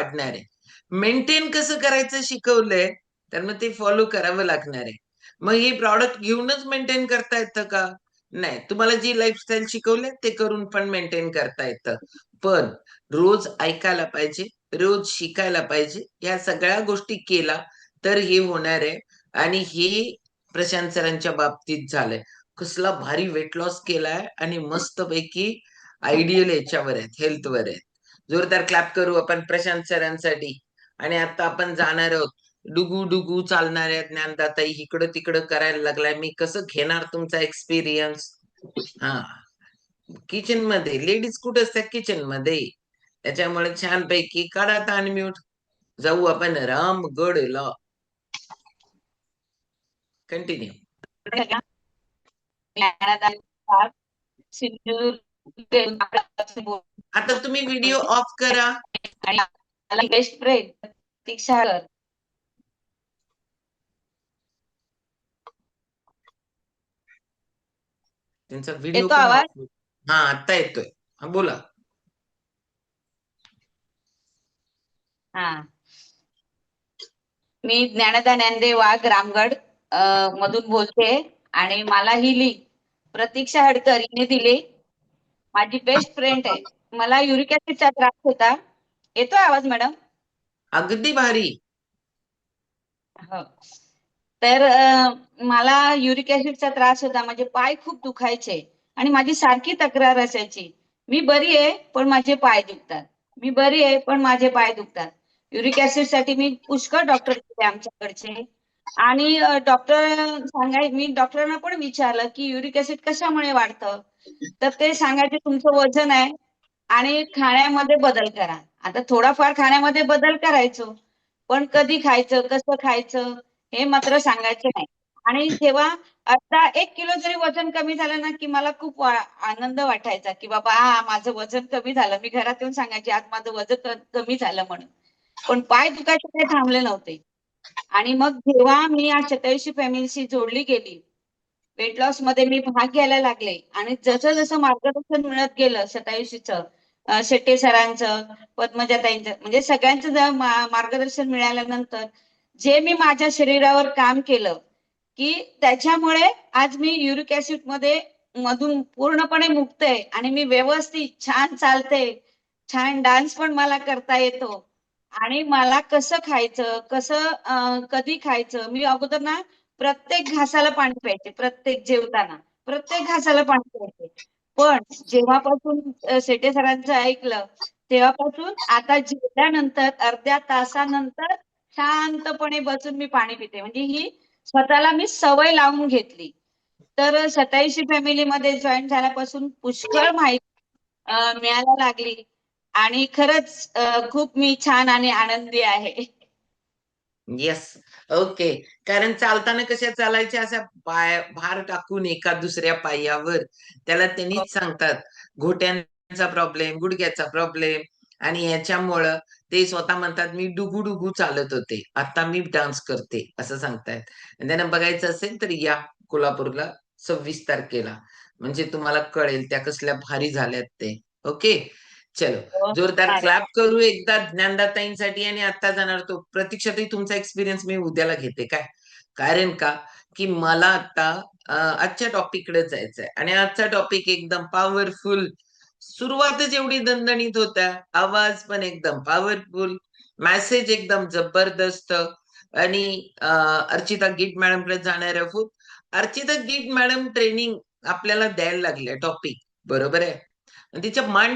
वाढणार आहे. मेंटेन कसं करायचं शिकवलंय, तर मग ते फॉलो करावं लागणार आहे. मग हे प्रॉडक्ट घेऊनच मेंटेन करता येतं का? नाही. तुम्हाला जी लाईफस्टाईल शिकवले ते करून पण मेंटेन करता येतं. पण रोज ऐकायला पाहिजे, रोज शिकायला पाहिजे. या सगळ्या गोष्टी केला तर हे होणार आहे. आणि हे प्रशांत सरांच्या बाबतीत झालंय. कसला भारी वेट लॉस केलाय आणि मस्तपैकी आयडियल याच्यावर आहेत, हेल्थवर आहेत. जोरदार क्लॅप करू आपण प्रशांत सरांसाठी. आणि आता आपण जाणार आहोत. डुगू डुगू चालणाऱ्या ज्ञानदाताई इकडं तिकडं करायला लागलाय. मी कसं घेणार तुमचा एक्सपिरियन्स? हा, किचन मध्ये लेडीज कुठं असतात किचन मध्ये. त्याच्यामुळे छानपैकी काढा ताण म्यूट. जाऊ आपण रामगडला. कंटिन्यू. आता तुम्ही व्हिडिओ ऑफ करा. आणि बेस्ट फ्रेंड प्रतीक्षा. त्यांचा व्हिडिओ येतो पण आवाज? ऑफ. हा, आता येतोय. हा, बोला. हा, मी ज्ञानदा ज्ञानदेव वाघ रामगड मधून बोलते. आणि मला ही लिंक प्रतीक्षा हडकर हिने दिली. माझी बेस्ट फ्रेंड आहे. मला युरिक ऍसिडचा त्रास होता. येतोय आवाज मॅडम? अगदी भारी. हो. तर मला युरिक ऍसिडचा त्रास होता. माझे पाय खूप दुखायचे आणि माझी सारखी तक्रार असायची, मी बरी आहे पण माझे पाय दुखतात, मी बरी आहे पण माझे पाय दुखतात. युरिक ऍसिड साठी मी पुष्कळ डॉक्टर केले आमच्याकडचे. आणि मी डॉक्टरांना पण विचारलं की युरिक ऍसिड कशामुळे वाढतं. तर ते सांगायचे तुमचं वजन आहे आणि खाण्यामध्ये बदल करा. आता थोडाफार खाण्यामध्ये बदल करायचो, पण कधी खायचं, कसं खायचं हे मात्र सांगायचे नाही. आणि जेव्हा आता 1 किलो जरी वजन कमी झालं ना, की मला खूप आनंद वाटायचा की बाबा हा माझं वजन कमी झालं. मी घरात येऊन सांगायचे आज माझं वजन कमी झालं म्हणून. पण पाय दुखायचे काही थांबले नव्हते. आणि मग जेव्हा मी या शतायुषी फॅमिलीशी जोडली गेली, वेट लॉस मध्ये मी भाग घ्यायला लागले. आणि जसं जसं मार्गदर्शन मिळत गेलं शतायुषीचं, शेट्टे सरांचं, पद्मजाताईंचं, म्हणजे सगळ्यांचं मार्गदर्शन मिळाल्यानंतर जे मी माझ्या शरीरावर काम केलं की त्याच्यामुळे आज मी युरिक ऍसिड मध्ये मधून पूर्णपणे मुक्त आहे. आणि मी व्यवस्थित छान चालते, छान डान्स पण मला करता येतो. आणि मला कसं खायचं, कधी खायचं, मी अगोदर ना प्रत्येक घासाला पाणी प्यायचे, प्रत्येक जेवताना प्रत्येक घासाला पाणी प्यायचे. पण जेव्हापासून शेटे सरांचं ऐकलं तेव्हापासून आता जेवल्यानंतर अर्ध्या तासानंतर शांतपणे बसून मी पाणी पिते. म्हणजे ही स्वतःला मी सवय लावून घेतली. तर शतायुषी फॅमिलीमध्ये जॉईन झाल्यापासून पुष्कळ माहिती मिळायला लागली. आणि खरंच खूप मी छान आणि आनंदी आहे. येस. ओके. कारण चालताना कशा चालायच्या, अशा भार टाकून एका दुसऱ्या पायावर. त्याला त्यांनीच सांगतात घोट्यांचा प्रॉब्लेम, गुडघ्याचा प्रॉब्लेम. आणि ह्याच्यामुळं ते स्वतः म्हणतात मी डुगू डुगू चालत होते, आता मी डान्स करते असं सांगतायत. आणि त्यांना बघायचं असेल तर या कोल्हापूरला 26 तारखेला. म्हणजे तुम्हाला कळेल त्या कसल्या भारी झाल्यात ते. ओके, चलो. हो, जोरदार होणार आहे. क्लॅप करू एकदा ज्ञानदाताईंसाठी. आणि आता जाणार तो प्रतीक्षाताई, तुमचा एक्सपिरियन्स मी उद्याला घेते काय. कारण का की मला आता आजच्या टॉपिककडे जायचंय. आणि आजचा टॉपिक एकदम पॉवरफुल. सुरुवातच एवढी दणदणीत होत्या, आवाज पण एकदम पॉवरफुल, मेसेज एकदम जबरदस्त. आणि अर्चिता गीट मॅडमकडे जाणार आहोत. अर्चिता गीट मॅडम ट्रेनिंग आपल्याला द्यायला लागले टॉपिक, बरोबर आहे. आणि तिच्या मांडी